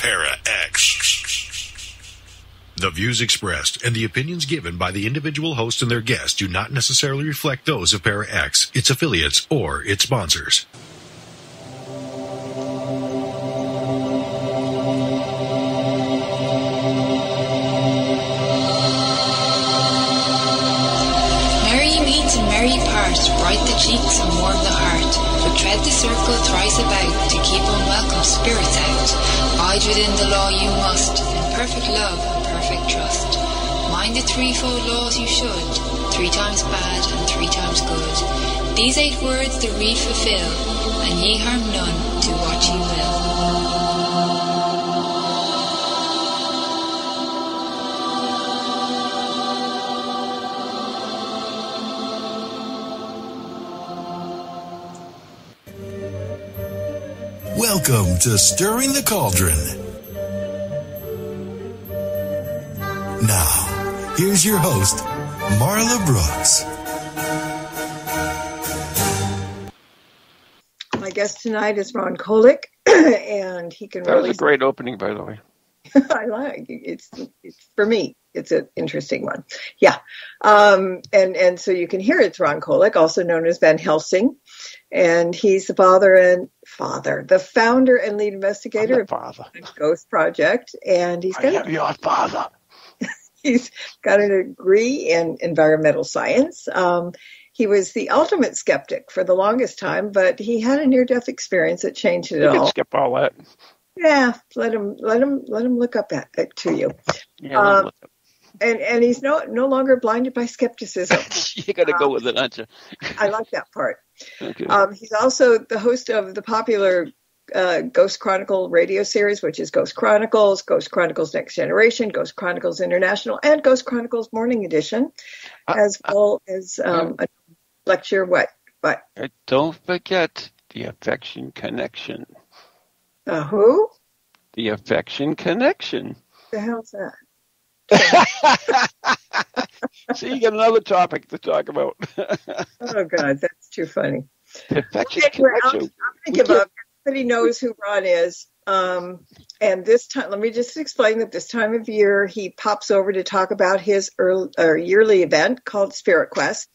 Para X. The views expressed and the opinions given by the individual host and their guests do not necessarily reflect those of Para X, its affiliates, or its sponsors. Merry meet and merry part, bright the cheeks and warm the heart, but tread the circle thrice about to keep unwelcome spirits out. Abide within the law you must, in perfect love and perfect trust. Mind the threefold laws you should, 3 times bad and 3 times good. These 8 words the read fulfill, and ye harm none, do what ye will. Welcome to Stirring the Cauldron. Now, here's your host, Marla Brooks. My guest tonight is Ron Kolick, and he can. That was a great opening, by the way. I like it's for me. It's an interesting one. Yeah, and so you can hear it's Ron Kolick, also known as Van Helsing, and he's the the founder and lead investigator of the Ghost Project, and he's got your father. He's got a degree in environmental science. He was the ultimate skeptic for the longest time, but he had a near-death experience that changed it all. You can skip all that. Yeah, let him look up at it to you. Yeah, and he's no longer blinded by skepticism. You got to go with it, aren't you? I like that part. Okay. He's also the host of the popular Ghost Chronicle radio series, which is Ghost Chronicles Next Generation, Ghost Chronicles International, and Ghost Chronicles Morning Edition, as well as a lecture. What? Don't forget the Affection Connection. Who? The Affection Connection. The hell's that? See, you got another topic to talk about. Oh, God, that's too funny. The Affection Anyway, Connection. I'm going to give up. Everybody knows who Ron is. And this time, let me just explain that this time of year, he pops over to talk about his yearly event called Spirit Quest.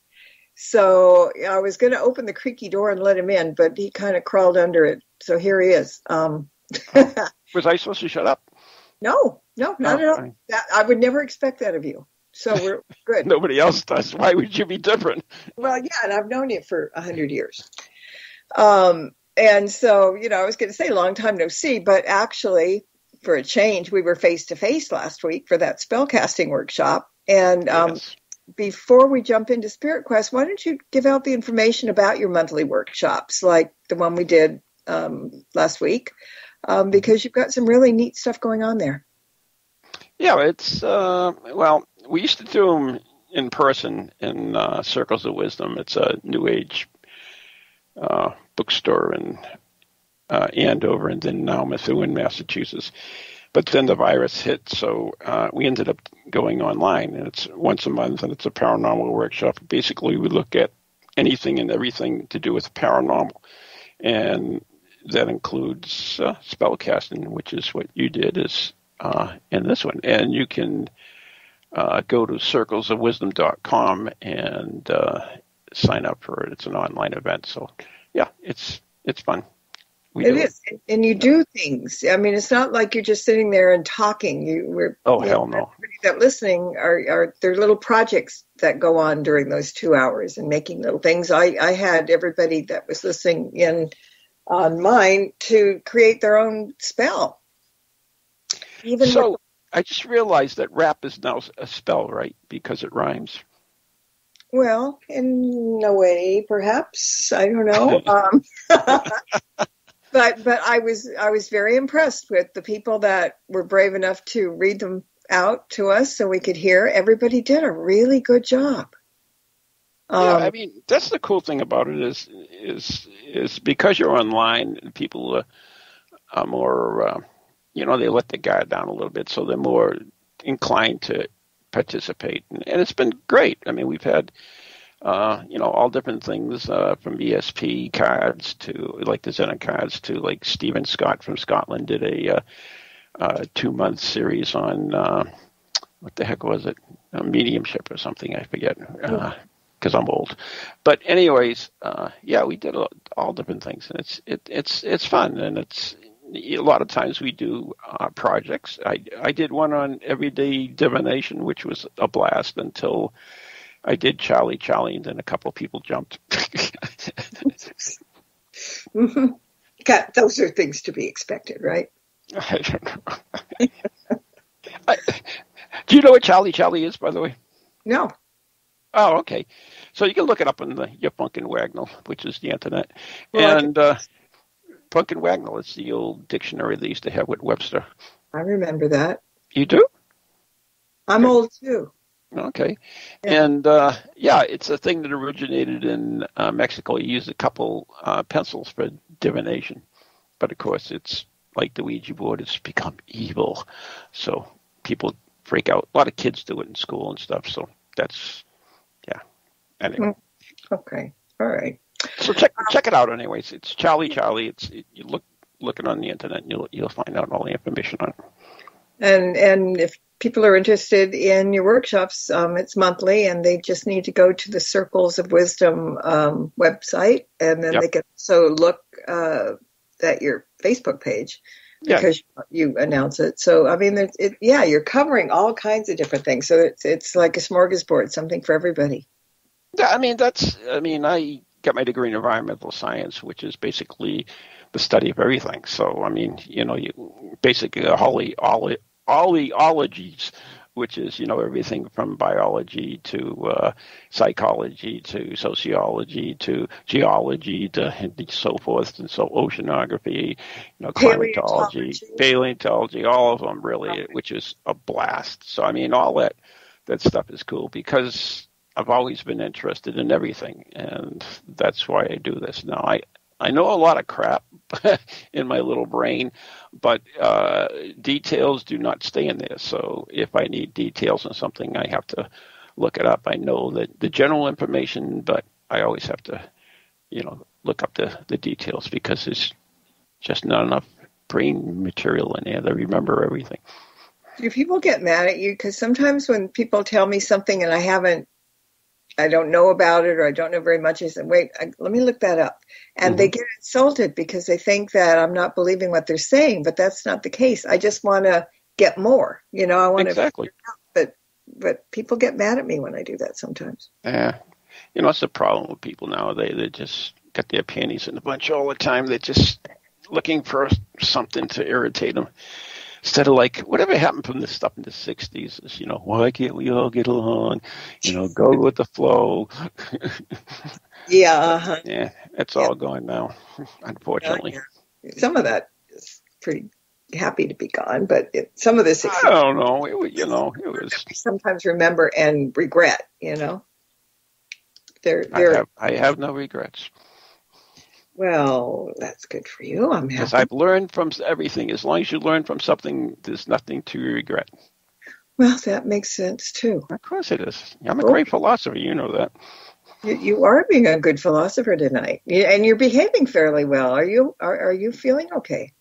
So I was going to open the creaky door and let him in, but he kind of crawled under it. So here he is. Was I supposed to shut up? No, not at all. I would never expect that of you. So we're good. Nobody else does. Why would you be different? Well, yeah, and I've known you for 100 years. And so, I was going to say long time no see, but actually, for a change, we were face-to-face last week for that spellcasting workshop. And Yes. Before we jump into Spirit Quest, why don't you give out the information about your monthly workshops, like the one we did last week, because you've got some really neat stuff going on there. Yeah, it's, we used to do them in person in Circles of Wisdom. It's a New Age bookstore in Andover and then now Methuen, Massachusetts. But then the virus hit, so we ended up going online, and it's once a month, and it's a paranormal workshop. Basically, we look at anything and everything to do with paranormal, and that includes spellcasting, which is what you did in this one. And you can go to circlesofwisdom.com and sign up for it. It's an online event, so yeah, it's fun. It is, and you do things. I mean, it's not like you're just sitting there and talking. Hell no. Everybody that listening are there little projects that go on during those 2 hours and making little things. I had everybody that was listening in on mine to create their own spell. I just realized that rap is now a spell, right? Because it rhymes. Well, in a way, perhaps. I don't know. But I was very impressed with the people that were brave enough to read them out to us so we could hear. Everybody did a really good job. I mean, that's the cool thing about it is because you're online and people are more, they let the guard down a little bit, so they're more inclined to participate. And it's been great. I mean, we've had all different things from ESP cards to like the Zenon cards to like Stephen Scott from Scotland did a 2-month series on what the heck was it? Mediumship or something, I forget, because I'm old. But anyways, we did all different things, and it's fun, and it's a lot of times we do projects. I did one on everyday divination, which was a blast until I did Charlie, and then a couple of people jumped. God, those are things to be expected, right? I don't know. Do you know what Charlie is, by the way? No. Oh, okay. So you can look it up on your Punkin Wagnall, which is the internet. Well, and Punkin Wagnall is the old dictionary they used to have with Webster. I remember that. You do? I'm old, too. Okay. Yeah. And, it's a thing that originated in Mexico. You use a couple pencils for divination. But, of course, it's like the Ouija board. It's become evil. So people freak out. A lot of kids do it in school and stuff. So that's, anyway. Okay. All right. So check it out anyways. It's Charlie. You look it on the internet and you'll find out all the information on it. And if people are interested in your workshops, it's monthly, and they just need to go to the Circles of Wisdom website, and then they can also look at your Facebook page because you announce it. So, I mean, you're covering all kinds of different things. So it's like a smorgasbord, something for everybody. Yeah, I got my degree in environmental science, which is basically the study of everything. So, I mean, you basically all the ologies, which is, everything from biology to psychology to sociology to geology to so forth, and so oceanography, climatology, paleontology, all of them really, which is a blast. So, I mean, all that stuff is cool because I've always been interested in everything, and that's why I do this. Now, I know a lot of crap in my little brain, but details do not stay in there. So if I need details on something, I have to look it up. I know that the general information, but I always have to, look up the details because there's just not enough brain material in there to remember everything. Do people get mad at you? Because sometimes when people tell me something and I don't know about it, or I don't know very much, I say, wait, let me look that up. And they get insulted because they think that I'm not believing what they're saying, but that's not the case. I just want to get more, I want to figure it out. But people get mad at me when I do that sometimes. Yeah. It's the problem with people nowadays. They just got their panties in a bunch all the time. They're just looking for something to irritate them. Instead of like, whatever happened from this stuff in the 60s is, why can't we all get along? Go with the flow. Yeah. Yeah, it's all gone now, unfortunately. Some of that is pretty happy to be gone, but some of this... I don't know. It was... Sometimes remember and regret, I have no regrets. Well, that's good for you. I'm happy. Because I've learned from everything. As long as you learn from something, there's nothing to regret. Well, that makes sense, too. Of course it is. I'm a great philosopher. You know that. You are being a good philosopher tonight. And you're behaving fairly well. Are you feeling okay?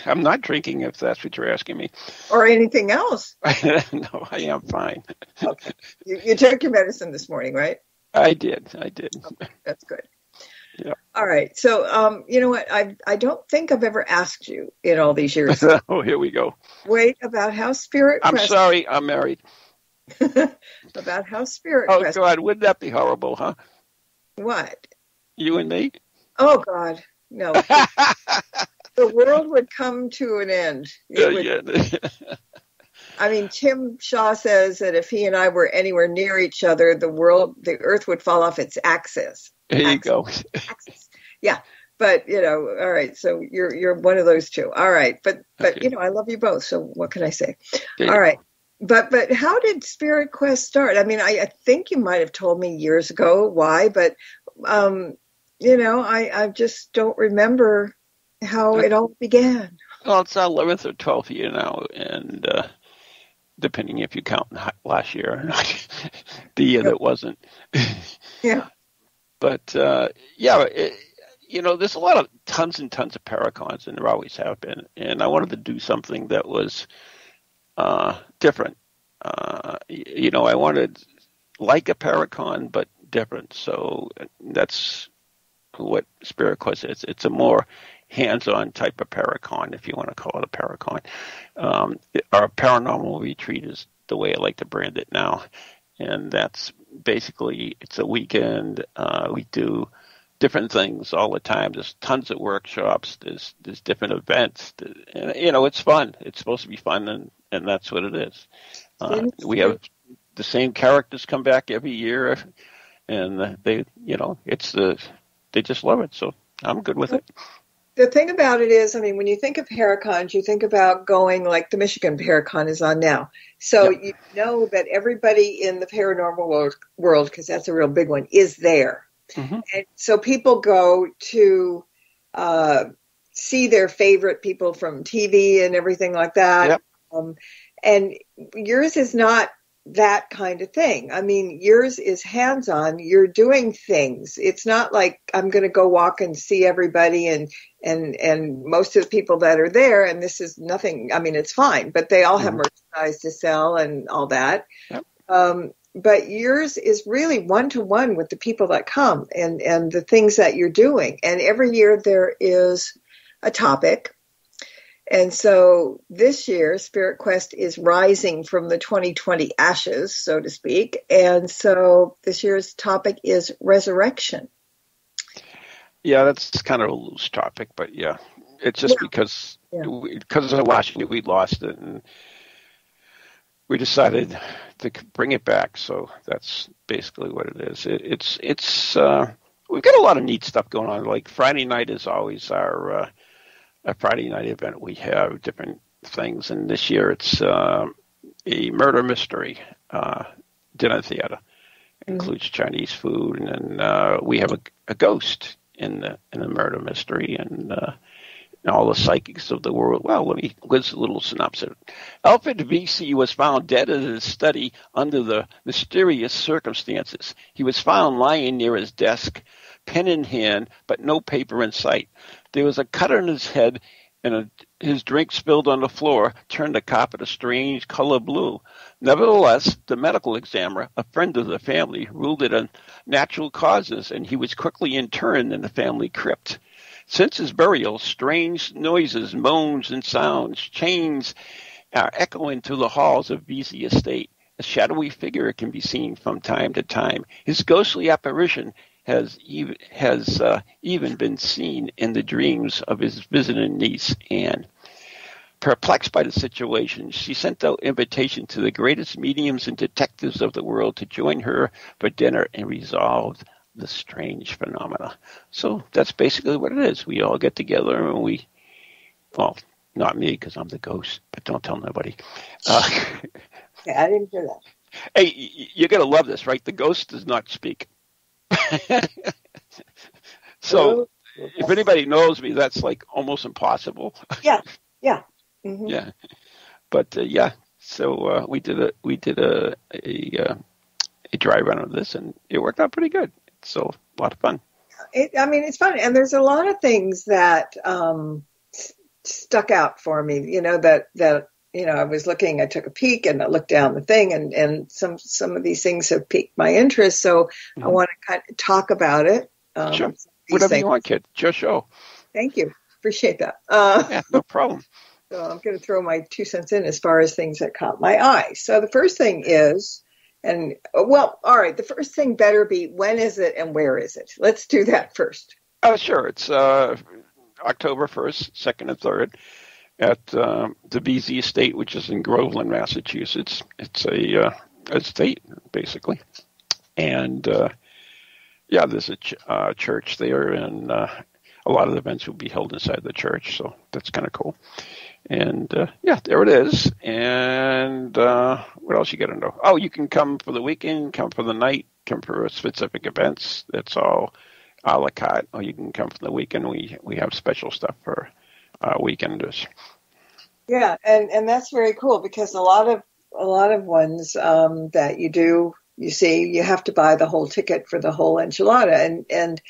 I'm not drinking, if that's what you're asking me. Or anything else. No, I am fine. Okay. You took your medicine this morning, right? I did. Okay, that's good. Yeah. All right. So, you know what? I don't think I've ever asked you in all these years. Oh, here we go. Wait, about how Spirit I'm sorry, I'm married. About how Spirit Oh, God, wouldn't that be horrible, huh? What? You and me? Oh, God, no. The world would come to an end. I mean, Tim Shaw says that if he and I were anywhere near each other, the earth would fall off its axis. There you go. Axis. Yeah. But, all right. So you're one of those two. All right. But okay. I love you both. So what can I say? All right. But how did Spirit Quest start? I mean, I think you might have told me years ago why, but, I just don't remember how it all began. Well, it's our 11th or 12th year now, and depending if you count last year or not, the year that wasn't. Yeah. But, there's a lot of tons and tons of Paracons, and there always have been. And I wanted to do something that was different. I wanted like a Paracon, but different. So that's what Spirit Quest is. It's a more hands-on type of Paracon, if you want to call it a Paracon. Our paranormal retreat is the way I like to brand it now. And that's basically, it's a weekend. We do different things all the time. There's tons of workshops. There's different events. And, it's fun. It's supposed to be fun, and that's what it is. We have the same characters come back every year, and they just love it. So I'm good with it. The thing about it is, when you think of Paracons, you think about going like the Michigan Paracon is on now. So you know that everybody in the paranormal world, because that's a real big one, is there. Mm-hmm. And so people go to see their favorite people from TV and everything like that. Yep. And yours is not that kind of thing. Yours is hands-on. You're doing things. It's not like I'm going to go walk and see everybody and most of the people that are there, and this is nothing. It's fine, but they all have merchandise to sell and all that. Yep. But yours is really one-to-one with the people that come and the things that you're doing. And every year there is a topic. And so this year, Spirit Quest is rising from the 2020 ashes, so to speak. And so this year's topic is resurrection. Yeah, that's kind of a loose topic, but yeah, it's just because of Washington, we lost it, and we decided to bring it back. So that's basically what it is. It's we've got a lot of neat stuff going on. Like Friday night is always our a Friday night event. We have different things, and this year it's a murder mystery dinner theater. It includes Chinese food, and then we have a ghost in the murder mystery, and all the psychics of the world. Well, let me give a little synopsis. Alfred Vesey was found dead in his study under the mysterious circumstances. He was found lying near his desk, pen in hand, but no paper in sight. There was a cut on his head, and his drink spilled on the floor turned the carpet a strange color blue. Nevertheless, the medical examiner, a friend of the family, ruled it unnatural causes, and he was quickly interned in the family crypt. Since his burial, strange noises, moans, and sounds, chains are echoing through the halls of Vesey Estate. A shadowy figure can be seen from time to time. His ghostly apparition has even been seen in the dreams of his visiting niece, Anne. Perplexed by the situation, she sent out invitation to the greatest mediums and detectives of the world to join her for dinner and resolve the strange phenomena. So that's basically what it is. We all get together and well, not me because I'm the ghost, but don't tell nobody. Yeah, I didn't hear that. Hey, you're going to love this, right? The ghost does not speak. So if anybody knows me, that's like almost impossible. Yeah. Mm-hmm. Yeah. But so we did a dry run of this, and it worked out pretty good. So a lot of fun. It's fun, and there's a lot of things that stuck out for me. That I was looking. I took a peek and I looked down the thing, and some of these things have piqued my interest. So I want to kind of talk about it. Sure. Whatever you want, kid. It's your show. Thank you. Appreciate that. Yeah, no problem. So I'm going to throw my 2 cents in as far as things that caught my eye. So the first thing is, all right, the first thing better be, when is it and where is it? Let's do that first. Sure. It's October 1st, 2nd, and 3rd at the Vesey Estate, which is in Groveland, Massachusetts. It's a estate, basically. And, there's a church there, and a lot of the events will be held inside the church, so that's kind of cool. And, there it is. And what else you got to know? Oh, you can come for the weekend, come for the night, come for specific events. That's all a la carte. Or you can come for the weekend. We have special stuff for weekenders. Yeah, and that's very cool, because a lot of ones that you see, you have to buy the whole ticket for the whole enchilada. And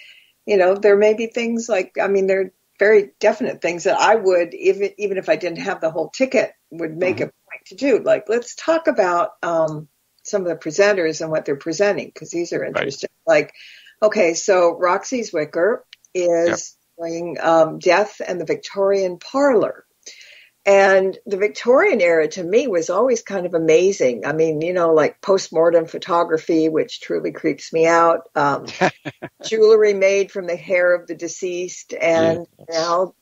there may be things like, there are very definite things that I would, even if I didn't have the whole ticket, would make a point to do. Like, let's talk about some of the presenters and what they're presenting, because these are interesting. Right. Like, okay, so Roxy Zwicker is doing Death and the Victorian Parlor. And the Victorian era to me was always kind of amazing. Like postmortem photography, which truly creeps me out. Jewelry made from the hair of the deceased, and now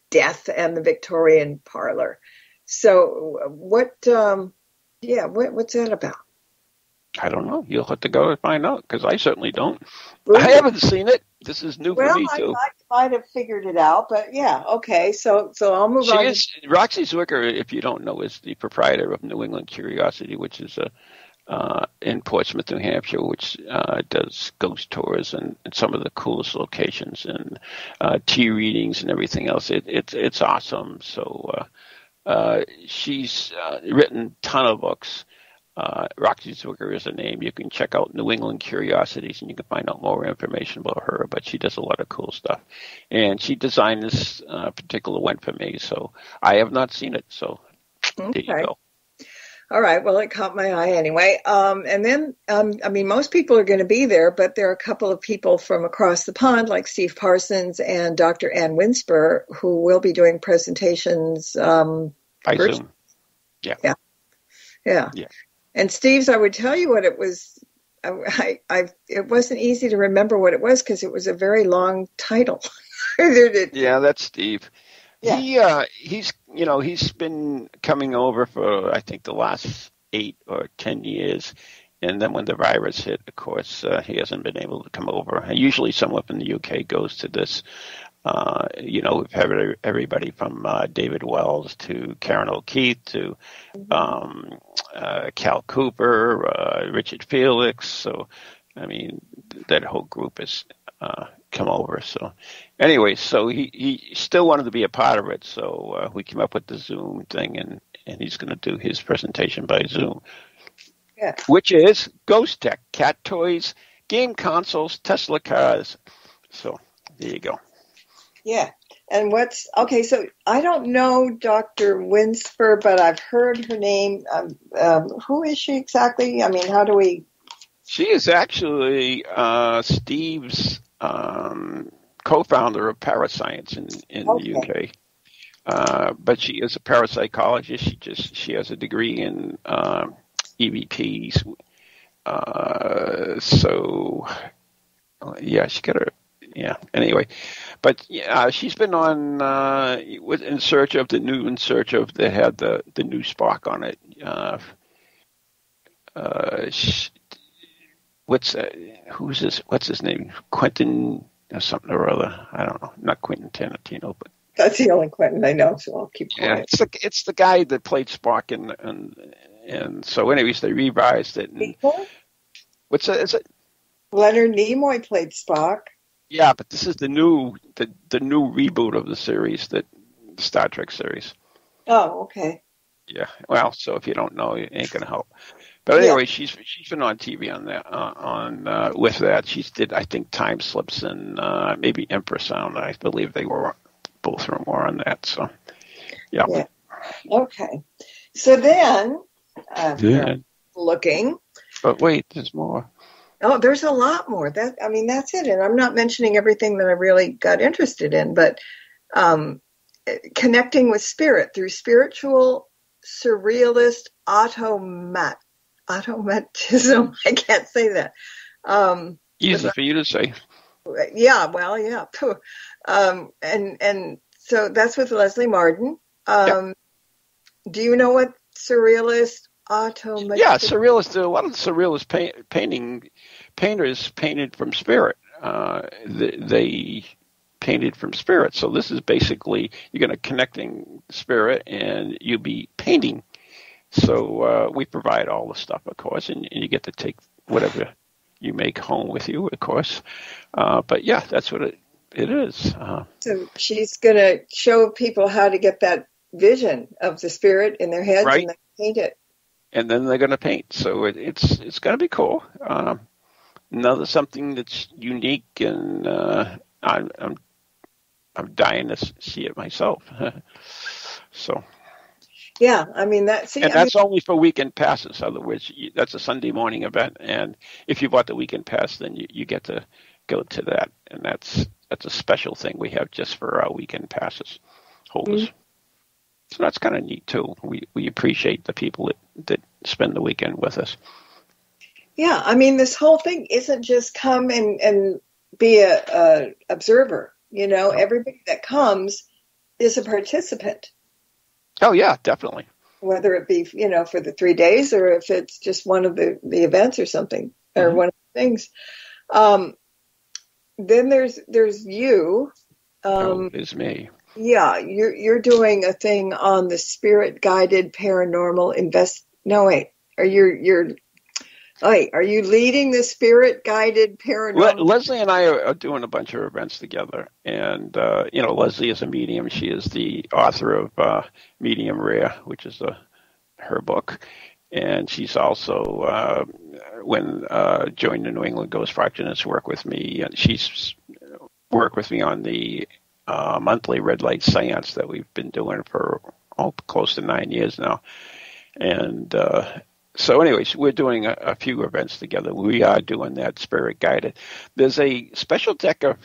Death and the Victorian Parlor. So what's that about? I don't know. You'll have to go and find out, because I certainly don't. Really? I haven't seen it. This is new for me, too. I might have figured it out, but yeah, okay. So I'll move on. Roxy Zwicker, if you don't know, is the proprietor of New England Curiosity, which is in Portsmouth, New Hampshire, which does ghost tours and some of the coolest locations and tea readings and everything else. It's awesome. So she's written a ton of books. Roxy Zwicker is a name. You can check out New England Curiosities and you can find out more information about her, but she does a lot of cool stuff. And she designed this particular one for me, so I have not seen it. So there you go. All right. Well, it caught my eye anyway. And then, most people are going to be there, but there are a couple of people from across the pond, like Steve Parsons and Dr. Ann Winsper, who will be doing presentations. By Zoom. Yeah. And Steve's, I would tell you what it was. It wasn't easy to remember what it was, because it was a very long title. Yeah, that's Steve. Yeah. He's been coming over for, I think, the last 8 or 10 years. And then when the virus hit, of course, he hasn't been able to come over. Usually someone from the UK goes to this. We've had everybody from David Wells to Karen O'Keefe to Cal Cooper, Richard Felix. So, that whole group has come over. So, anyway, so he still wanted to be a part of it. So we came up with the Zoom thing, and he's going to do his presentation by Zoom, which is Ghost Tech, cat toys, game consoles, Tesla cars. So there you go. Yeah. And so I don't know Dr. Winsper, but I've heard her name. Who is she exactly? How do we? She is actually Steve's co-founder of Parascience in the UK. But she is a parapsychologist. She has a degree in EVPs. She got her. Yeah. Anyway, but she's been on in search of that had the new Spock on it. Who's this? What's his name? Quentin or something or other. I don't know. Not Quentin Tarantino, but that's the only Quentin I know. So I'll keep quiet. Yeah, it's the guy that played Spock and so anyways they revised it. And, what's that? Is it? Leonard Nimoy played Spock. Yeah, but this is the new reboot of the series, the Star Trek series. Oh, okay. Yeah. Well, so if you don't know, it ain't gonna help. But anyway, she's been on TV on that with that. She did, I think, Time Slips and maybe Infrasound. I believe they were both more on that. So yeah. Okay. So then looking. But wait, there's more. Oh, there's a lot more. That's it. And I'm not mentioning everything that I really got interested in, but connecting with spirit through spiritual, surrealist automatism. I can't say that. Easy for you to say. Yeah, well, yeah. And so that's with Leslie Marden. Do you know what surrealist automatism? Yeah, surrealist. A lot of the surrealist painters painted from spirit. They painted from spirit. So this is basically you're going to connecting spirit and you'll be painting. So we provide all the stuff, of course, and you get to take whatever you make home with you, of course. But yeah, that's what it is. So she's going to show people how to get that vision of the spirit in their heads, right, and then paint it. And then they're going to paint. So it's going to be cool. Another something that's unique and I'm dying to see it myself. So. Yeah, I mean that's only for weekend passes. In other words, that's a Sunday morning event, and if you bought the weekend pass, then you get to go to that, and that's a special thing we have just for our weekend passes holders. Mm-hmm. So that's kind of neat too. We appreciate the people that spend the weekend with us. Yeah, I mean this whole thing isn't just come and be a observer. You know, everybody that comes is a participant. Oh, yeah, definitely. Whether it be, you know, for the 3 days or if it's just one of the events or something, or one of the things. Then there's you. It's me. Yeah, you're doing a thing on the spirit-guided paranormal are you leading the spirit-guided paranormal? Leslie and I are doing a bunch of events together. And, Leslie is a medium. She is the author of Medium Rare, which is her book. And she's also, joined the New England Ghost Fractionists work with me. And she's worked with me on the monthly red light seance that we've been doing for close to 9 years now. And so anyways, we're doing a few events together. We are doing that spirit guided. There's a special deck of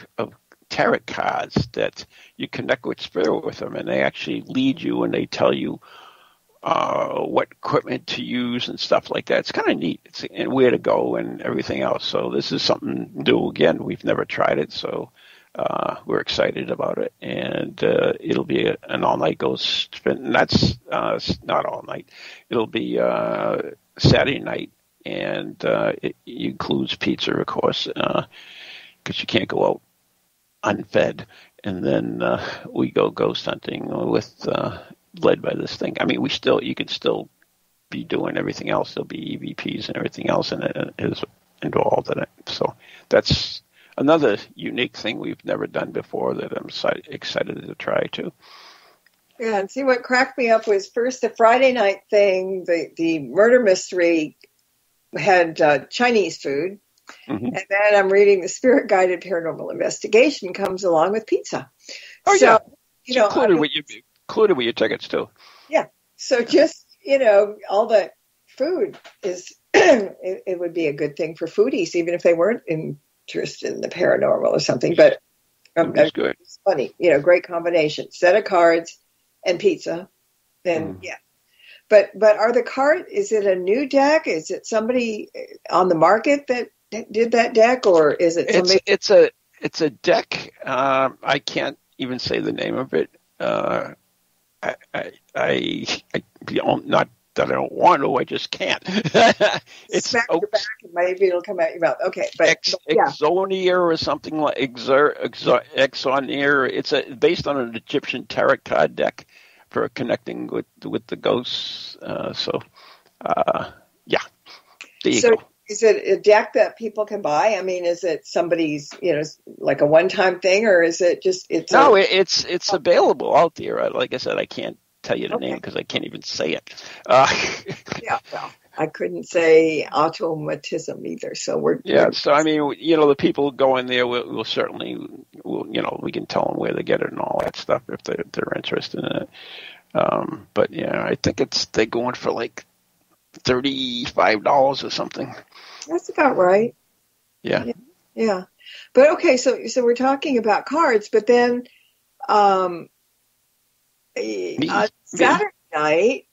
tarot cards that you connect with spirit with them, and they actually lead you and they tell you what equipment to use and stuff like that. It's kind of neat. And where to go and everything else. So this is something new again. We've never tried it, so we're excited about it. And it'll be an all-night ghost spin. And that's not all night. It'll be Saturday night, and it includes pizza, of course, because you can't go out unfed. And then we go ghost hunting with led by this thing. I mean, you can still be doing everything else. There'll be EVPs and everything else in it is involved in it. So that's another unique thing we've never done before that I'm excited to try too. Yeah, and see what cracked me up was first the Friday night thing, the murder mystery had Chinese food, and then I'm reading the spirit guided paranormal investigation comes along with pizza. Oh, so, yeah, included with your tickets too. Yeah, so just all the food is it would be a good thing for foodies, even if they weren't interested in the paranormal or something. But it's good. It's funny, great combination. Set of cards and pizza, then But are the cards? Is it a new deck? Is it somebody on the market that did that deck, or is it somebody? It's a deck. I can't even say the name of it. Not that I don't want to. I just can't. It's smack your back and maybe it'll come out your mouth. Okay, but Exonia or something like Exonia. It's based on an Egyptian tarot card deck for connecting with the ghosts. There you go. Is it a deck that people can buy? I mean, is it somebody's, like a one-time thing, or is it just it's available out there. Like I said, I can't tell you the name because I can't even say it. I couldn't say automatism either. So So I mean, the people go in there. We'll certainly, we can tell them where to get it and all that stuff if they're interested in it. But yeah, I think they're going for like $35 or something. That's about right. Yeah. Yeah. But okay, so we're talking about cards, but then Saturday night,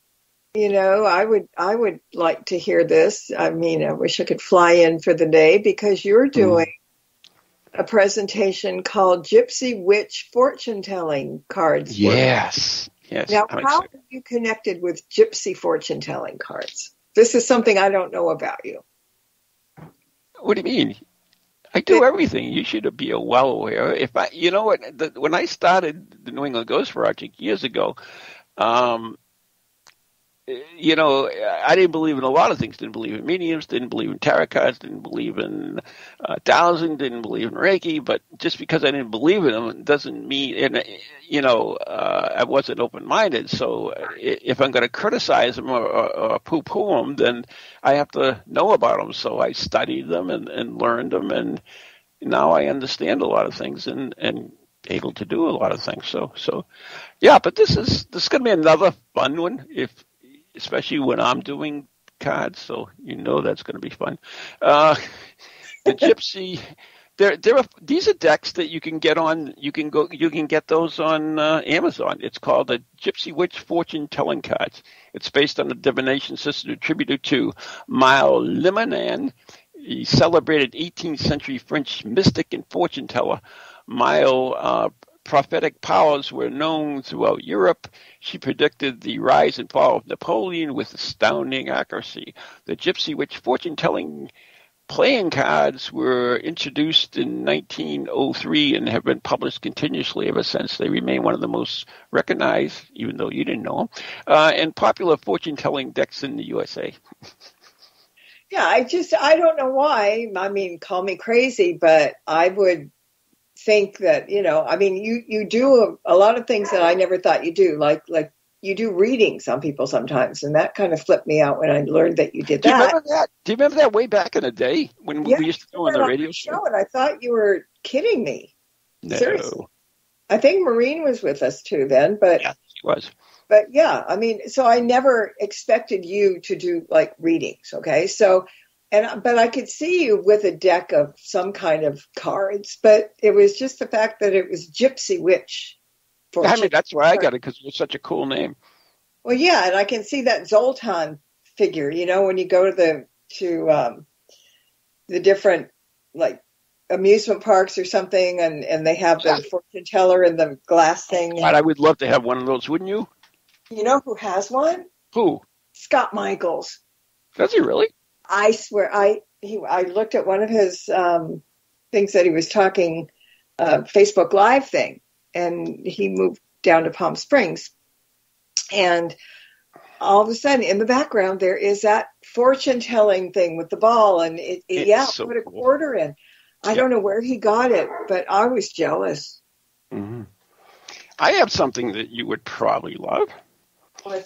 I would like to hear this. I mean, I wish I could fly in for the day because you're doing a presentation called Gypsy Witch Fortune Telling Cards. Yes. Now, how are you connected with Gypsy Fortune Telling Cards? This is something I don't know about you. What do you mean? I do everything. You should be well aware. When I started the New England Ghost Project years ago, I didn't believe in a lot of things. Didn't believe in mediums, didn't believe in tarot cards, didn't believe in dowsing, didn't believe in Reiki. But just because I didn't believe in them doesn't mean, I wasn't open-minded. So if I'm going to criticize them or poo-poo them, then I have to know about them. So I studied them and learned them. And now I understand a lot of things and able to do a lot of things. So yeah, but this is going to be another fun one, especially when I'm doing cards. So that's going to be fun. The Gypsy. These are decks that you can get on. You can get those on Amazon. It's called the Gypsy Witch Fortune Telling Cards. It's based on the divination system attributed to Mile Limonan, a celebrated 18th century French mystic and fortune teller. Mile prophetic powers were known throughout Europe. She predicted the rise and fall of Napoleon with astounding accuracy. The Gypsy Witch Fortune Telling playing cards were introduced in 1903 and have been published continuously ever since. They remain one of the most recognized, even though you didn't know them, and popular fortune-telling decks in the USA. Yeah, I don't know why. I mean, call me crazy, but I would think that, you do a lot of things that I never thought you do, like you do readings on people sometimes, and that kind of flipped me out when I learned that you did that. Do you remember that way back in the day when we used to go on the radio show? And I thought you were kidding me. No. Seriously. I think Maureen was with us too then, but yeah, she was. But yeah, I mean, so I never expected you to do like readings, okay? So, but I could see you with a deck of some kind of cards, but it was just the fact that it was Gypsy Witch. That's why I got it, because it was such a cool name. Well, yeah, and I can see that Zoltan figure. When you go to the different like amusement parks or something, and they have the fortune teller and the glass thing. God, I would love to have one of those, wouldn't you? You know who has one? Who? Scott Michaels. Does he really? I swear, I looked at one of his things that he was talking, Facebook Live thing. And he moved down to Palm Springs. And all of a sudden, in the background, there is that fortune-telling thing with the ball. And put a quarter in. I don't know where he got it, but I was jealous. Mm-hmm. I have something that you would probably love.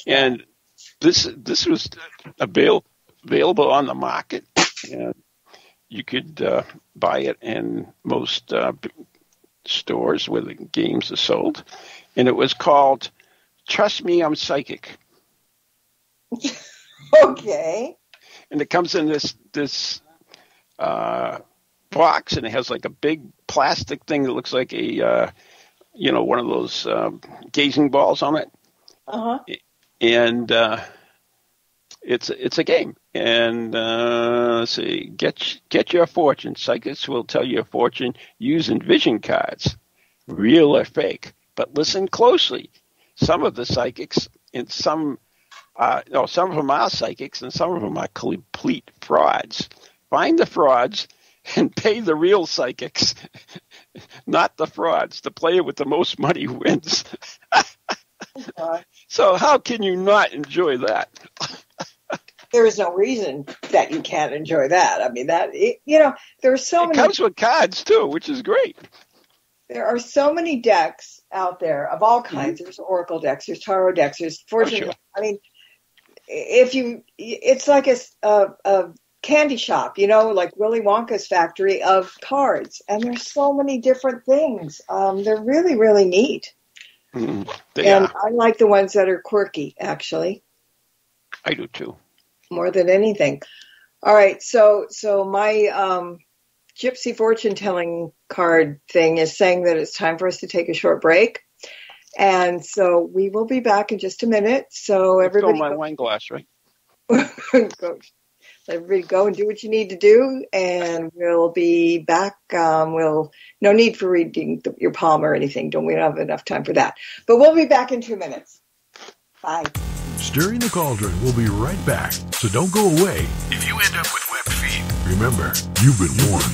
And this was available on the market. And you could buy it in most stores where the games are sold, and it was called Trust Me, I'm Psychic. Okay. And it comes in this box, and it has like a big plastic thing that looks like a one of those gazing balls on it. Uh-huh. And it's a game. And let's see, get your fortune. Psychics will tell you a fortune using vision cards, real or fake. But listen closely. Some of the psychics and some of them are psychics and some of them are complete frauds. Find the frauds and pay the real psychics, not the frauds. The player with the most money wins. So how can you not enjoy that? There is no reason that you can't enjoy that. I mean, there are so many. It comes with cards too, which is great. There are so many decks out there of all kinds. Mm-hmm. There's Oracle decks, there's Tarot decks, there's Fortune. Sure. I mean, it's like a candy shop, like Willy Wonka's factory of cards, and there's so many different things. They're really, really neat. Mm-hmm. I like the ones that are quirky, actually. I do too. More than anything. All right, so my Gypsy fortune telling card thing is saying that it's time for us to take a short break, and so we will be back in just a minute. So everybody, fill my wine glass, right? Everybody go and do what you need to do, and we'll be back. No need for reading your palm or anything. We don't have enough time for that, but we'll be back in 2 minutes. Bye. Stirring the Cauldron will be right back, so don't go away. If you end up with webbed feet, remember, you've been warned.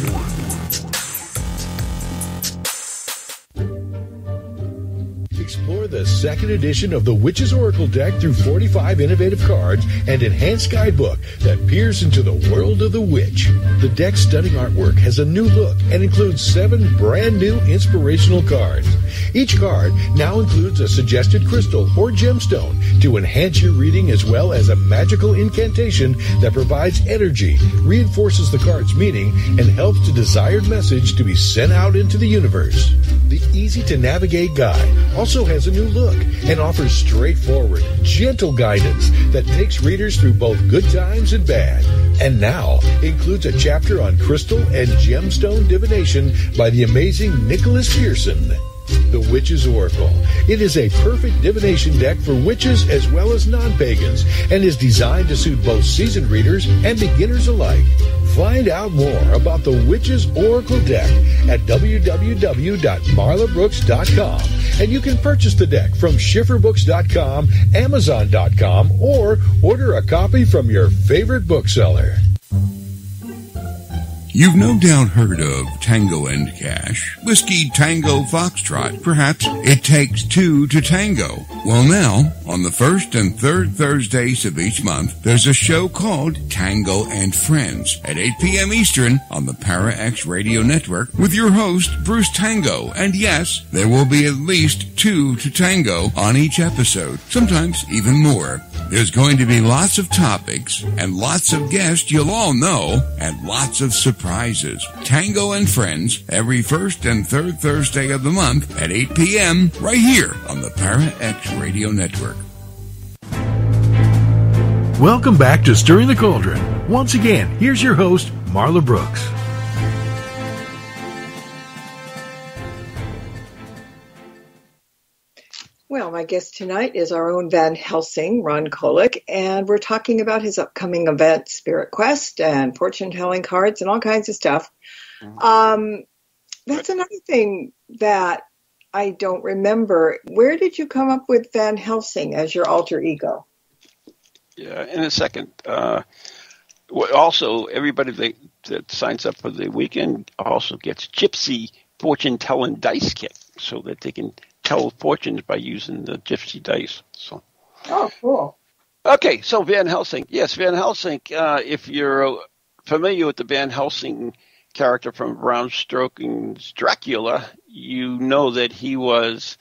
Explore the second edition of the Witch's Oracle deck through 45 innovative cards and enhanced guidebook that peers into the world of the witch. The deck's stunning artwork has a new look and includes 7 brand new inspirational cards. Each card now includes a suggested crystal or gemstone to enhance your reading, as well as a magical incantation that provides energy, reinforces the card's meaning, and helps the desired message to be sent out into the universe. The easy-to-navigate guide also has a new look and offers straightforward, gentle guidance that takes readers through both good times and bad. And now includes a chapter on crystal and gemstone divination by the amazing Nicholas Pearson. The Witch's Oracle. It is a perfect divination deck for witches as well as non-pagans and is designed to suit both seasoned readers and beginners alike. Find out more about the Witch's Oracle deck at www.marlabrooks.com, and you can purchase the deck from schifferbooks.com, amazon.com, or order a copy from your favorite bookseller. You've no doubt heard of Tango and Cash, Whiskey Tango Foxtrot. Perhaps it takes 2 to tango. Well, now, on the first and third Thursdays of each month, there's a show called Tango and Friends at 8 p.m. Eastern on the Para X Radio Network with your host, Bruce Tango. And yes, there will be at least 2 to tango on each episode, sometimes even more. There's going to be lots of topics and lots of guests you'll all know and lots of surprises. Tango and Friends every first and third Thursday of the month at 8 p.m. right here on the Para X Radio Network. Welcome back to Stirring the Cauldron. Once again, here's your host, Marla Brooks. Well, my guest tonight is our own Van Helsing, Ron Kolick, and we're talking about his upcoming event, Spirit Quest, and fortune-telling cards and all kinds of stuff. That's another thing that I don't remember. Where did you come up with Van Helsing as your alter ego? Yeah, in a second. Also, everybody that signs up for the weekend also gets Gypsy fortune-telling dice kit so that they can tell fortunes by using the Gypsy dice. So. Oh, cool. Okay, so Van Helsing. Yes, Van Helsing, if you're familiar with the Van Helsing character from Bram Stoker's Dracula, you know that he was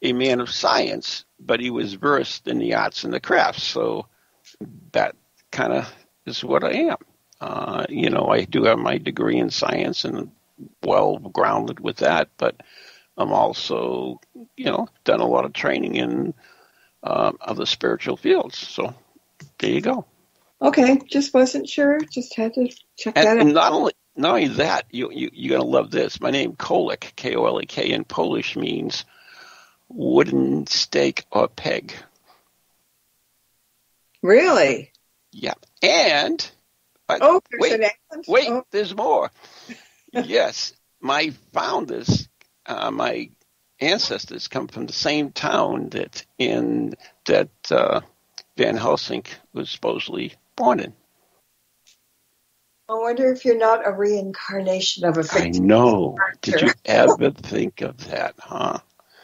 a man of science, but he was versed in the arts and the crafts. So that kind of is what I am. I do have my degree in science and well grounded with that, but I'm also, done a lot of training in other spiritual fields. So there you go. Okay, just wasn't sure. Just had to check that out. And not only that, you're going to love this. My name, Kolick, K-O-L-E-K, in Polish means wooden stake or peg. Really? Yeah. And there's more. Yes, my founders, my ancestors come from the same town that Van Helsing was supposedly born in. I wonder if you're not a reincarnation of a fictitious I know. character. Did you ever think of that, huh?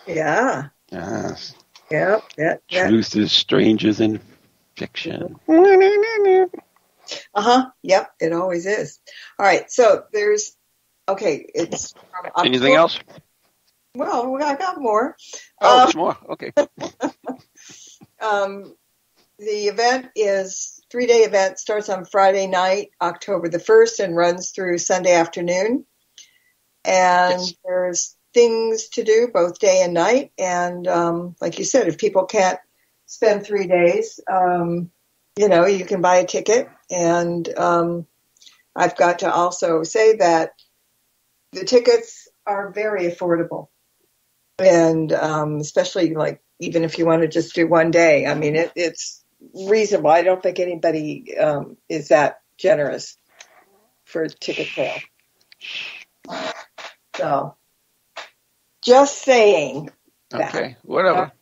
Yeah. Yes. Yeah. Truth is stranger than fiction. Yep, it always is. All right, so it's from Anything else? Well, I got more. There's more. Okay. The event is 3-day event, starts on Friday night, October the 1st, and runs through Sunday afternoon. And Yes. There's things to do both day and night. And like you said, if people can't spend 3 days, you can buy a ticket. And I've got to also say that the tickets are very affordable. And especially even if you want to just do 1 day, I mean, it's reasonable. I don't think anybody is that generous for ticket sale. So, just saying that. Okay, whatever.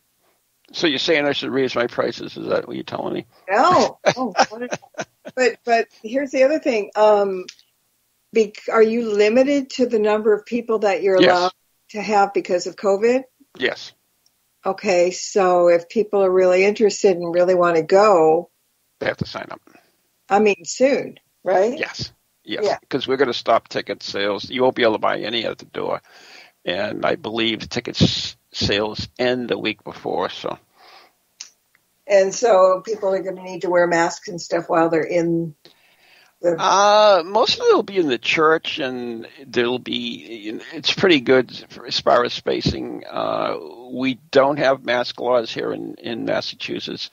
So you're saying I should raise my prices? Is that what you're telling me? No. But here's the other thing. Are you limited to the number of people that you're allowed to have because of COVID? Yes. Okay, so if people are really interested and really want to go, They have to sign up. I mean, soon, right? Yes, Yeah. because we're going to stop ticket sales. You won't be able to buy any at the door, and I believe ticket sales end a week before. So, And so people are going to need to wear masks and stuff while they're in the. most of it will be in the church, and there'll be. It's pretty good as far as spacing. We don't have mask laws here in Massachusetts.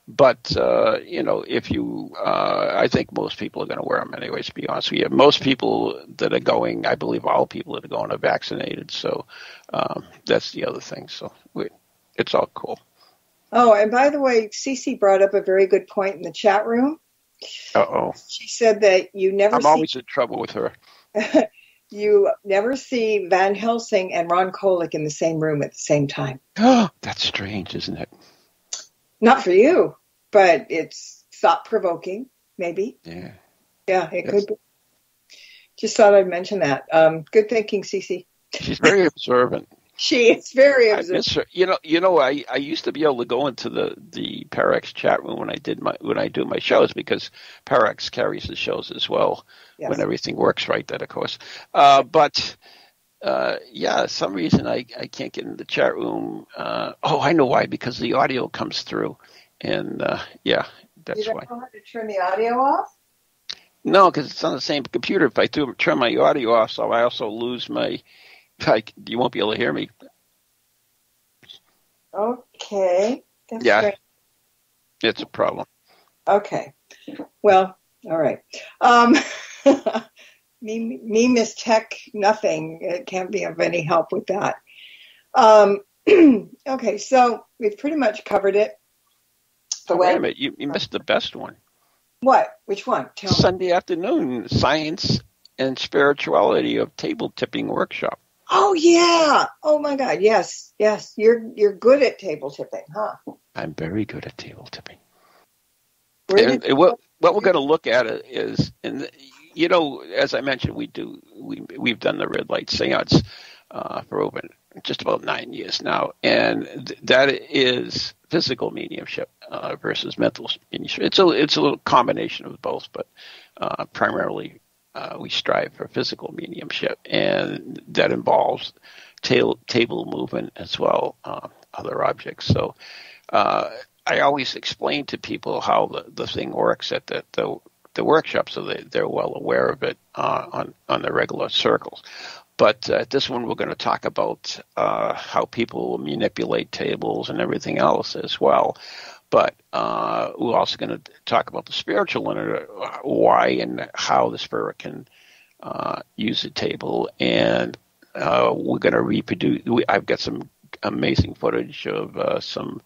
But, if you, I think most people are going to wear them anyways, to be honest with you. Most people that are going, I believe all people that are going are vaccinated. So that's the other thing. So it's all cool. Oh, and by the way, Cece brought up a very good point in the chat room. Uh-oh. She said that you never I'm always in trouble with her. You never see Van Helsing and Ron Kolick in the same room at the same time. That's strange, isn't it? Not for you, but it's thought-provoking, maybe. Yeah. Yeah, it could be. Just thought I'd mention that. Good thinking, Cece. She's very observant. She is very observant. I miss her. I used to be able to go into the Parax chat room when I do my shows, because Parax carries the shows as well, Yes. when everything works right. That, of course. But some reason I can't get in the chat room. I know why, because the audio comes through, and that's You don't why. know how to turn the audio off? No, because it's on the same computer. If I turn my audio off, so I also lose my. You won't be able to hear me. Okay. That's Yeah, it's a problem. Okay. Well, all right. Me, Miss Tech, nothing. It can't be of any help with that. Okay, so we've pretty much covered it. Wait a minute, you missed the best one. What? Which one? Tell me. Sunday afternoon, Science and Spirituality of Table Tipping Workshop. Oh yeah! Oh my God! Yes. You're good at table tipping, huh? I'm very good at table tipping. Where And what we're going to look at is, as I mentioned, we've done the red light seance for over just about 9 years now, and that is physical mediumship versus mental mediumship. It's a little combination of both, but primarily we strive for physical mediumship, and that involves table movement as well, other objects. So I always explain to people how the thing works at the workshop, so they're well aware of it on the regular circles. But this one, we're going to talk about how people manipulate tables and everything else as well. But we're also going to talk about the spiritual in it, why and how the spirit can use a table. And we're going to reproduce. I've got some amazing footage of some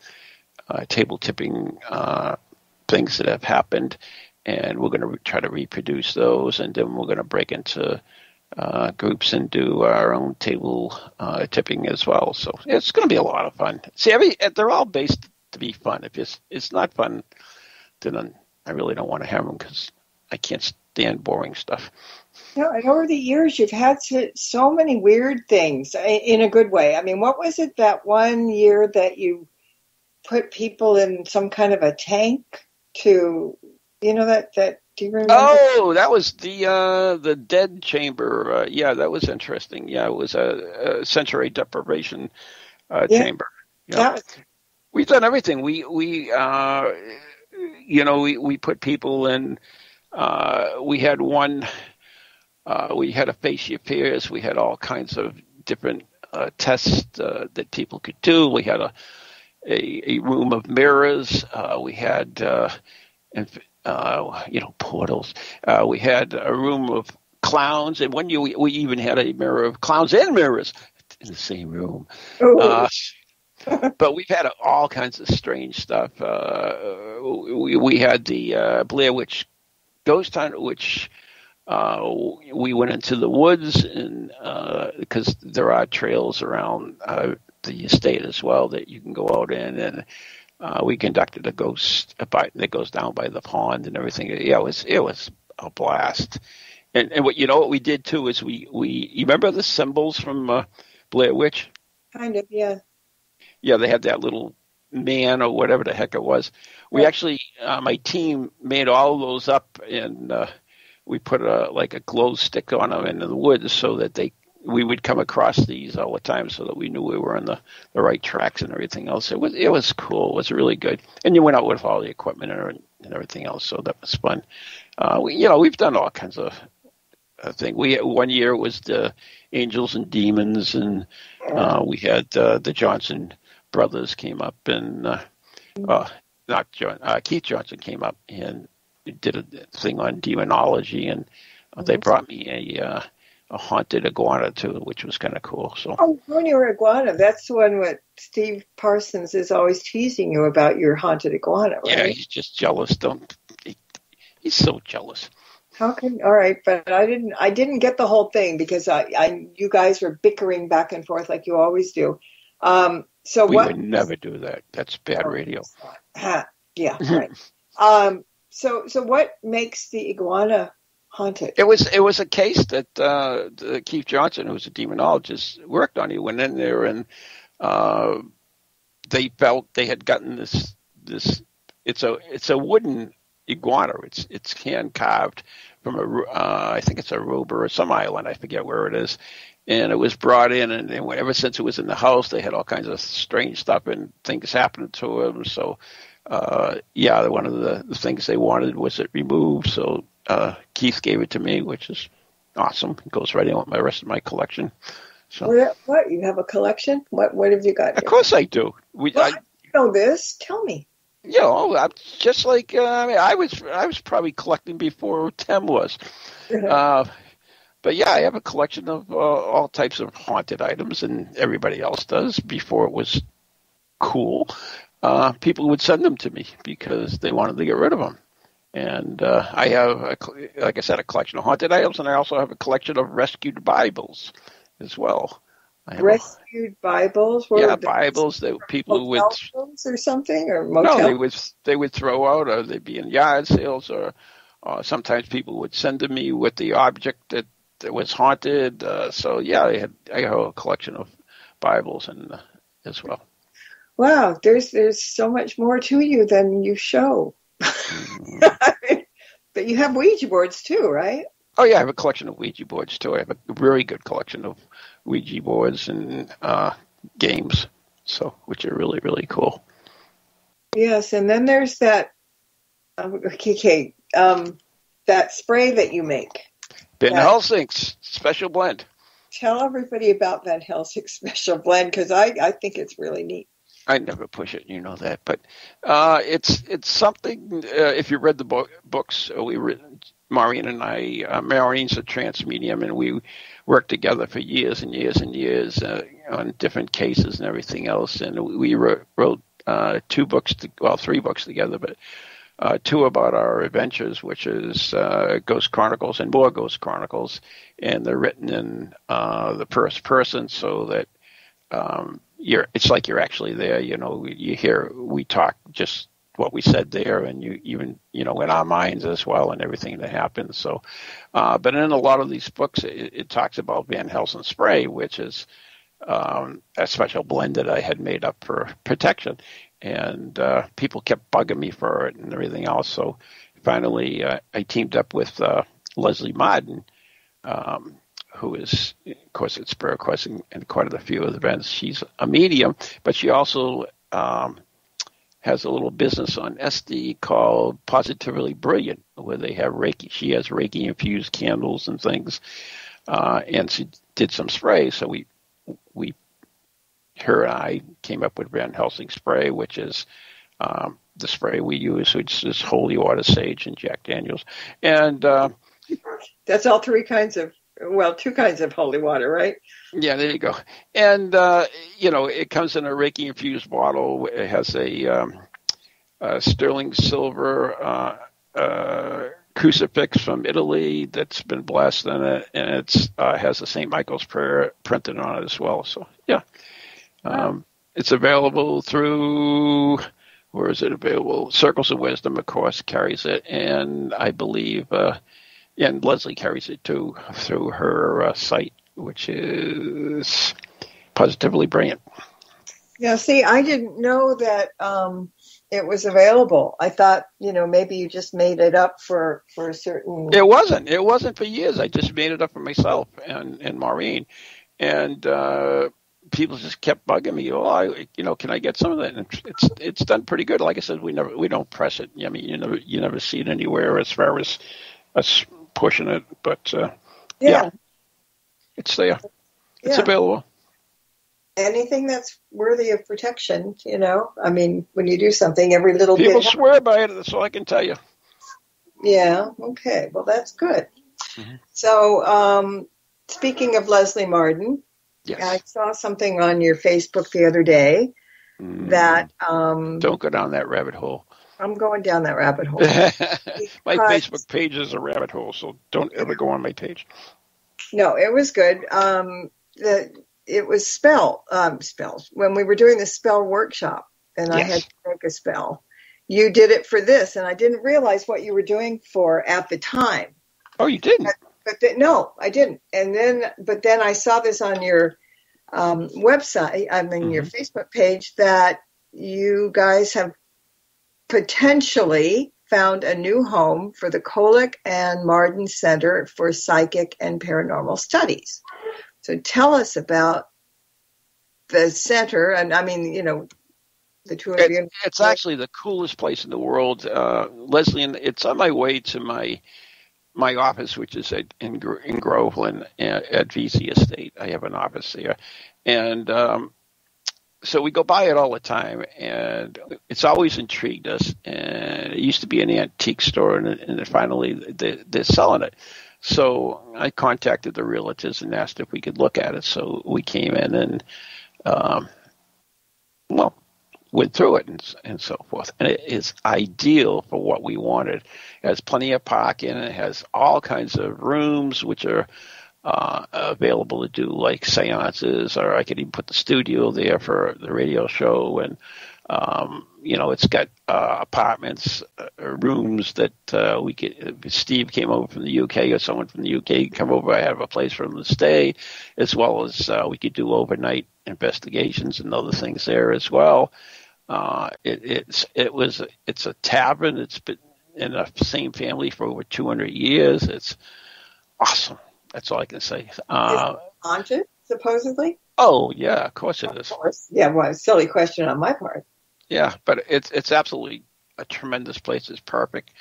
table tipping things that have happened, and we're going to try to reproduce those. And then we're going to break into groups and do our own table tipping as well. So it's going to be a lot of fun. See, they're all based to be fun. If it's not fun, then I really don't want to have them, because I can't stand boring stuff. And over the years, you've had so many weird things in a good way. I mean, what was it that one year that you put people in some kind of a tank to, that do you remember? Oh, that was the dead chamber. That was interesting. Yeah, it was a sensory deprivation chamber. Yeah. We've done everything. We put people in. We had one. We had a face your fears. We had all kinds of different tests that people could do. We had a room of mirrors. We had portals. We had a room of clowns, and one year we even had a mirror of clowns and mirrors in the same room. But we've had all kinds of strange stuff. We had the Blair Witch Ghost Hunt, which we went into the woods, and because there are trails around the estate as well that you can go out in, and we conducted a ghost that goes down by the pond and everything. Yeah, it was a blast. And what we did too is you remember the symbols from Blair Witch? Kind of, yeah. they had that little man or whatever the heck it was. We actually, my team made all of those up, and we put a glow stick on them in the woods so that we would come across these all the time, so that we knew we were on the right tracks and everything else. It was cool. It was really good, and you went out with all the equipment and everything else, so that was fun. We've done all kinds of things. One year it was the Angels and Demons, and we had the Johnson brothers came up, and Keith Johnson came up and did a thing on demonology, and they brought me a haunted iguana too, which was kind of cool. So, your iguana, that's the one with Steve Parsons is always teasing you about your haunted iguana, right? Yeah, he's just jealous. He's so jealous. All right, but I didn't get the whole thing because you guys were bickering back and forth like you always do. So we would never do that. That's bad radio. Yeah, right. So what makes the iguana haunted? It was a case that Keith Johnson, who was a demonologist, worked on. He went in there, and they felt they had gotten this. It's a wooden iguana. It's hand carved from I think it's Aruba or some island. I forget where it is. And it was brought in, and ever since it was in the house, they had all kinds of strange stuff and things happening to him. So, one of the things they wanted was it removed. So Keith gave it to me, which is awesome. It goes right in with the rest of my collection. So, what? You have a collection? What have you got here? Of course I do. I know this. Tell me. I'm just like I was probably collecting before Tim was. But yeah, I have a collection of all types of haunted items, and everybody else does. Before it was cool, people would send them to me because they wanted to get rid of them. And I have, like I said, a collection of haunted items, and I also have a collection of rescued Bibles as well. Rescued Bibles? Bibles that people would or something, or motel? No, they would throw out, or they'd be in yard sales, or sometimes people would send to me with the object that was haunted. I have a collection of Bibles and as well. Wow, there's so much more to you than you show. But you have Ouija boards too, right? Oh yeah, I have a collection of Ouija boards too. I have a very good collection of Ouija boards and games, which are really, really cool. Yes, and then there's that that spray that you make. Van Helsing's Special Blend. Tell everybody about Van Helsing's Special Blend, because I think it's really neat. I never push it, you know that, but it's something. If you read the books, Maureen and I, Maureen's a trance medium, and we worked together for years and years and years on different cases and everything else, and we wrote 3 books together, but 2 about our adventures, which is Ghost Chronicles and more Ghost Chronicles, and they're written in the first person, so that it's like you're actually there. We talk just what we said there, and you even in our minds as well, and everything that happens. So, but in a lot of these books, it talks about Van Helsing spray, which is a special blend that I had made up for protection. And people kept bugging me for it and everything else. So finally, I teamed up with Leslie Martin, who is, of course, at Spirit Quest and quite a few of the events. She's a medium, but she also has a little business on SD called Positively Brilliant, where they have Reiki. She has Reiki-infused candles and things, and she did some spray. So her and I came up with Van Helsing spray, which is the spray we use, which is Holy Water, Sage, and Jack Daniels. And that's all 2 kinds of holy water, right? Yeah, there you go. And, it comes in a Reiki-infused bottle. It has a sterling silver crucifix from Italy that's been blessed in it, and it has the St. Michael's prayer printed on it as well. So, yeah. It's available through, where is it available? Circles of Wisdom, of course, carries it, and I believe, and Leslie carries it too through her site, which is Positively Brilliant. Yeah, see, I didn't know that it was available. I thought, maybe you just made it up for a certain. It wasn't. It wasn't for years. I just made it up for myself and Maureen, and people just kept bugging me. Oh, can I get some of that? And it's done pretty good. Like I said, we don't press it. I mean, you never see it anywhere as far as us pushing it. But yeah, it's there. It's available. Anything that's worthy of protection, I mean, when you do something, every little people bit. Swear by it. That's all I can tell you. Yeah. Okay. Well, that's good. Mm-hmm. So, speaking of Leslie Marden, yes. I saw something on your Facebook the other day that. Don't go down that rabbit hole. I'm going down that rabbit hole. My Facebook page is a rabbit hole, so don't ever go on my page. No, it was good. It was spells. When we were doing the spell workshop, and I had to make a spell. You did it for this, and I didn't realize what you were doing for at the time. Oh, you didn't? No, I didn't. But then I saw this on your website, your Facebook page, that you guys have potentially found a new home for the Kolick and Marden Center for Psychic and Paranormal Studies. So tell us about the center, and the two of you. It's actually the coolest place in the world, Leslie. And it's on my way to my office, which is in Groveland at VC Estate. I have an office there, and so we go by it all the time, and it's always intrigued us. And it used to be an antique store, and finally they're selling it. So I contacted the realtors and asked if we could look at it. So we came in and, went through it and so forth. And it is ideal for what we wanted. It has plenty of parking. It has all kinds of rooms which are available to do like seances, or I could even put the studio there for the radio show. And, it's got apartments, rooms that we could. If Steve came over from the UK or someone from the UK come over, I have a place for them to stay, as well as we could do overnight investigations and other things there as well. It's a tavern. It's been in the same family for over 200 years. It's awesome. That's all I can say. Haunted, supposedly? Oh, yeah, of course it is. Of course. Yeah, well, a silly question on my part. Yeah, but it's absolutely a tremendous place. It's perfect.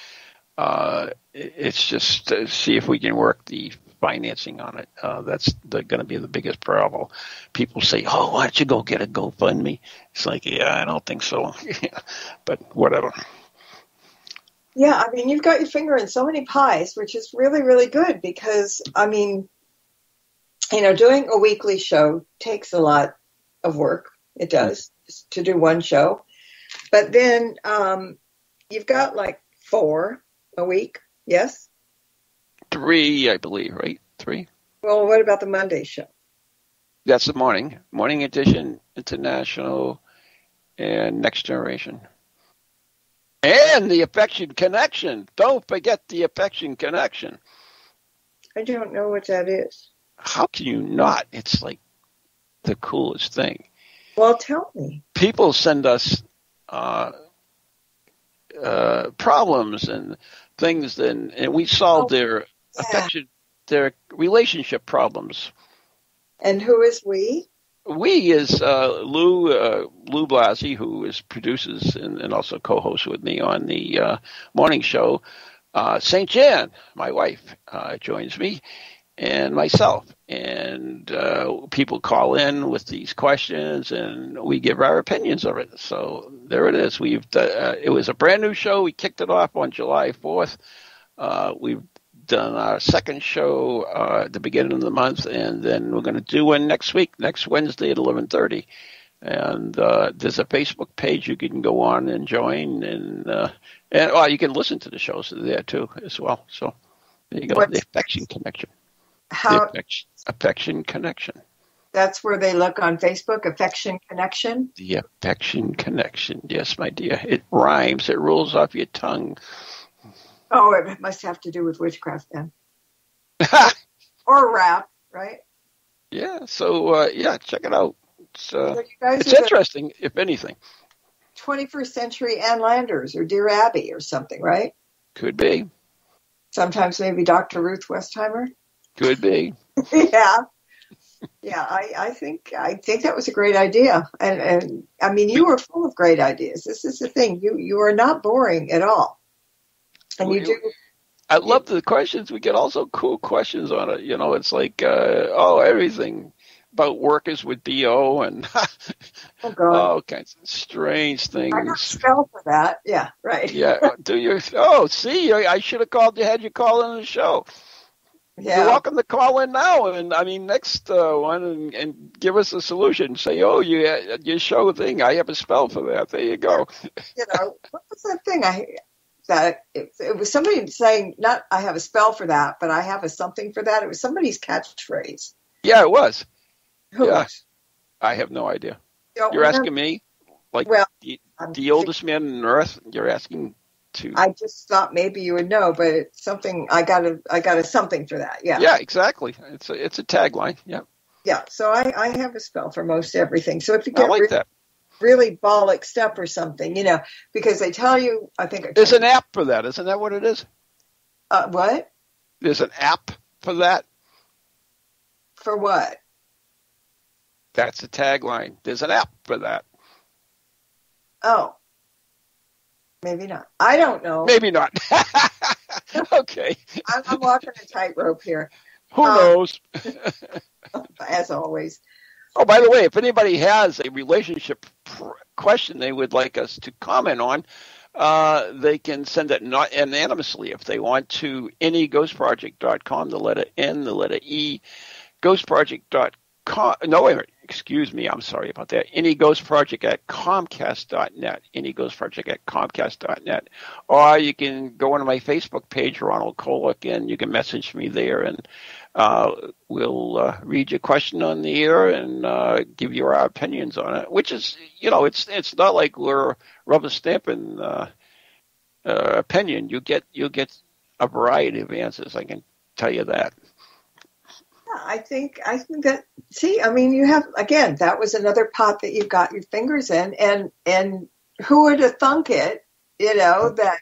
It's just to see if we can work the financing on it. That's going to be the biggest problem. People say, "Oh, why don't you go get a GoFundMe?" It's like, yeah, I don't think so. But whatever. Yeah, I mean, you've got your finger in so many pies, which is really, really good because, doing a weekly show takes a lot of work. It does, just to do one show. But then you've got like 4 a week, yes? 3, I believe, right? 3. Well, what about the Monday show? That's the Morning Edition, International, and Next Generation. And the Affection Connection. Don't forget the Affection Connection. I don't know what that is. How can you not? It's like the coolest thing. Well, tell me. People send us problems and things, and we solve their affection, their relationship problems. And who is we? We is Lou Blasi, who produces and also co-hosts with me on the morning show. St. Jan, my wife, joins me, and myself. And people call in with these questions, and we give our opinions of it. So there it is. It was a brand new show. We kicked it off on July 4th. We've done our second show at the beginning of the month, and then we're going to do one next week, next Wednesday at 11:30. And there's a Facebook page you can go on and join, and you can listen to the shows there too as well. So there you go. The Affection Connection. Affection Connection. That's where they look on Facebook, Affection Connection? The Affection Connection. Yes, my dear. It rhymes. It rolls off your tongue. Oh, it must have to do with witchcraft then. Or rap, right? Yeah, so, check it out. So you guys it's are interesting, if anything. 21st century Ann Landers or Dear Abby or something, right? Could be. Sometimes maybe Dr. Ruth Westheimer. Could be. Yeah. Yeah, I think that was a great idea. And I mean, you were full of great ideas. This is the thing. You are not boring at all. And you do. I love the questions. We get also cool questions on it. You know, it's like, everything about workers with BO and all kinds of strange things. I got a spell for that. Yeah, right. Yeah. Do you? Oh, see, I should have had you call in the show. Yeah. You're welcome to call in now, and I mean next one, and give us a solution. Say, your show thing. I have a spell for that. There you go. You know, what was that thing? It was somebody saying, not I have a spell for that, but I have a something for that. It was somebody's catchphrase. Yeah, it was. Who was? I have no idea. Don't You're remember. asking me, like the oldest man on earth. You're asking to. I just thought maybe you would know, but it's something. I got a something for that. Yeah. Yeah, exactly. It's a tagline. Yeah. Yeah. So I have a spell for most everything. So if you I get like that. really bollocked up or something, you know, because they tell you, I think There's an app for that. Isn't that what it is? What? There's an app for that. For what? That's the tagline. There's an app for that. Oh. Maybe not. I don't know. Maybe not. Okay. I'm walking a tightrope here. Who knows? As always. Oh, by the way, if anybody has a relationship question they would like us to comment on, they can send it not anonymously if they want to anyghostproject.com, the letter N, the letter E, ghostproject.com. No, wait a minute. Excuse me. I'm sorry about that. anyghostproject@comcast.net. anyghostproject@comcast.net. Or you can go onto my Facebook page, Ronald Kolek, and you can message me there, and we'll read your question on the air and give you our opinions on it. Which is, you know, it's not like we're rubber stamping opinion. You'll get a variety of answers. I can tell you that. I think that, see, I mean, you have, again, that was another pot that you've got your fingers in, and who would have thunk it, you know, that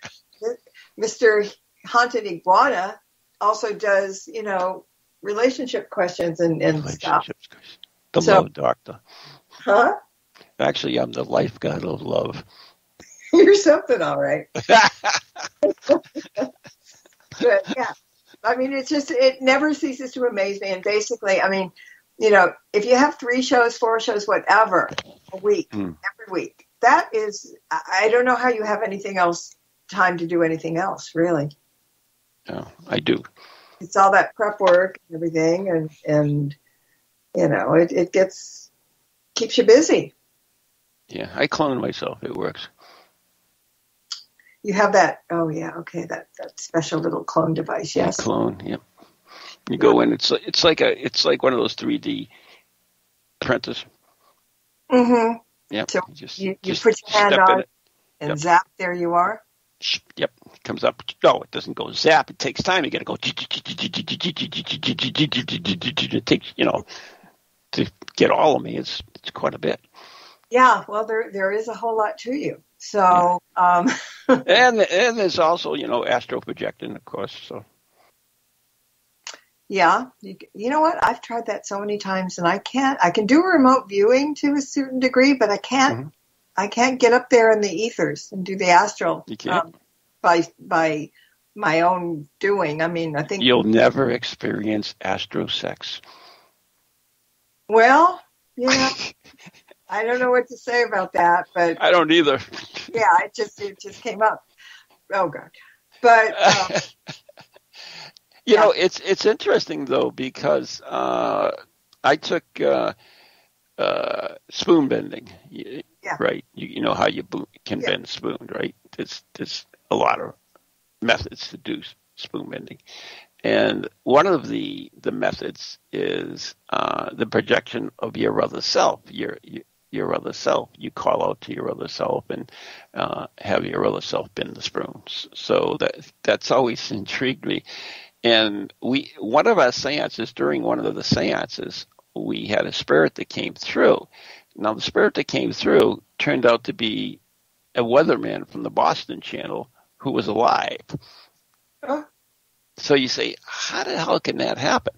Mr. Haunted Iguana also does, you know, relationship questions and stuff. The love doctor. Huh? Actually, I'm the life god of love. You're something, all right. But, yeah. I mean, it never ceases to amaze me. And basically, I mean, you know, if you have 3 shows, 4 shows, whatever, a week, every week, that is, I don't know how you have time to do anything else, really. No, I do. It's all that prep work and everything. And you know, it keeps you busy. Yeah, I clone myself. It works. You have that, that special little clone device, yes. Yeah, clone, yep. You go in, it's like one of those 3D printers. Mm-hmm. Yep. So you just put your hand on it and yep. zap, there you are. Yep, it comes up. No, it doesn't go zap. It takes time. You got to go. It takes, you know, to get all of me. It's quite a bit. Yeah, well, there is a whole lot to you. So, and there's also, you know, astral projecting, of course. So, yeah, you know what? I've tried that so many times, and I can do remote viewing to a certain degree, but I can't. Mm-hmm. I can't get up there in the ethers and do the astral. You can't. By my own doing. I mean, I think you'll never experience astro sex. Well, yeah. I don't know what to say about that, but I don't either. Yeah, it just came up. Oh God! But you know, it's interesting though, because I took spoon bending. Yeah. Right. You know how you can bend a spoon, right? There's a lot of methods to do spoon bending, and one of the methods is the projection of your other self. Your other self. You call out to your other self and have your other self bend the spoons. So that's always intrigued me. And one of our seances, during one of the seances, we had a spirit that came through, Now, the spirit that came through turned out to be a weatherman from the Boston Channel who was alive. Huh? So you say, how the hell can that happen?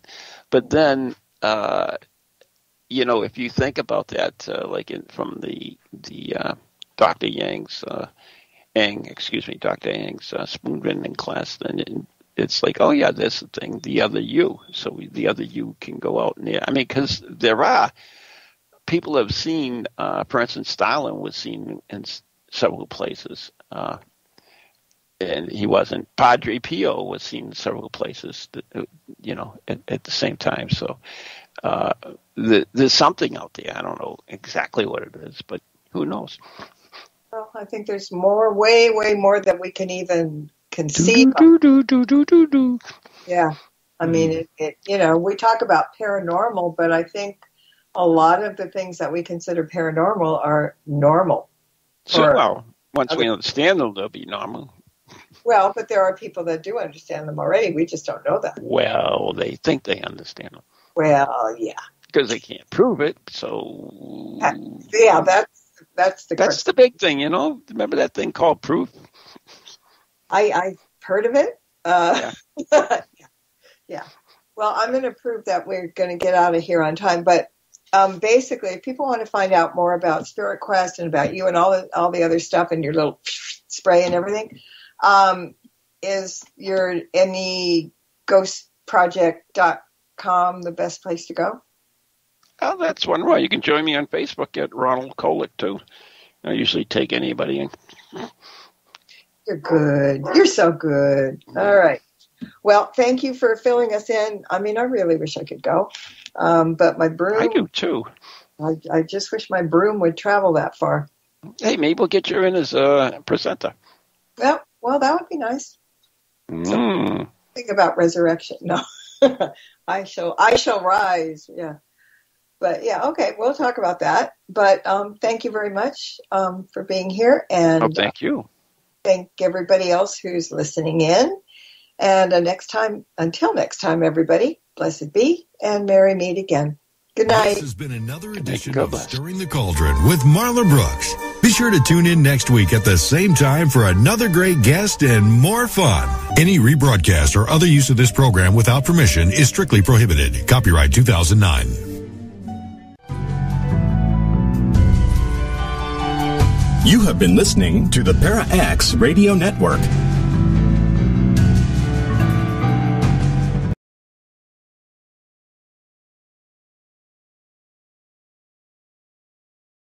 But then, if you think about that, from the Dr. Yang's spoon bending class, then it's like, oh yeah, that's the thing, the other you. So the other you can go out and because there are people have seen, for instance, Stalin was seen in several places, and he wasn't. Padre Pio was seen in several places, at the same time. So there's something out there. I don't know exactly what it is, but who knows? Well, I think there's more, way, way more than we can even conceive of. Yeah. I mean, we talk about paranormal, but I think a lot of the things that we consider paranormal are normal. So, once we understand them, they'll be normal. Well, but there are people that do understand them already. We just don't know that. Well, they think they understand them. Well, yeah. Because they can't prove it, so... Yeah, that's the big thing, Remember that thing called proof? I've heard of it. Yeah. Yeah. Well, I'm going to prove that we're going to get out of here on time. But basically, if people want to find out more about Spirit Quest and about you and all the other stuff and your little spray and everything, is your anyghostproject.com the best place to go? Oh, that's one way. You can join me on Facebook at Ronald Kolick, too. I usually take anybody in. You're good. You're so good. All right. Well, thank you for filling us in. I mean, I really wish I could go. But my broom... I do, too. I just wish my broom would travel that far. Hey, maybe we'll get you in as a presenter. Well, that would be nice. So, think about resurrection. No. I shall rise. Yeah. But yeah, okay, we'll talk about that. But thank you very much for being here. And thank you. Thank everybody else who's listening in. And until next time, everybody, blessed be and merry meet again. Good night. This has been another edition of Stirring the Cauldron with Marla Brooks. Be sure to tune in next week at the same time for another great guest and more fun. Any rebroadcast or other use of this program without permission is strictly prohibited. Copyright 2009. You have been listening to the Para X Radio Network.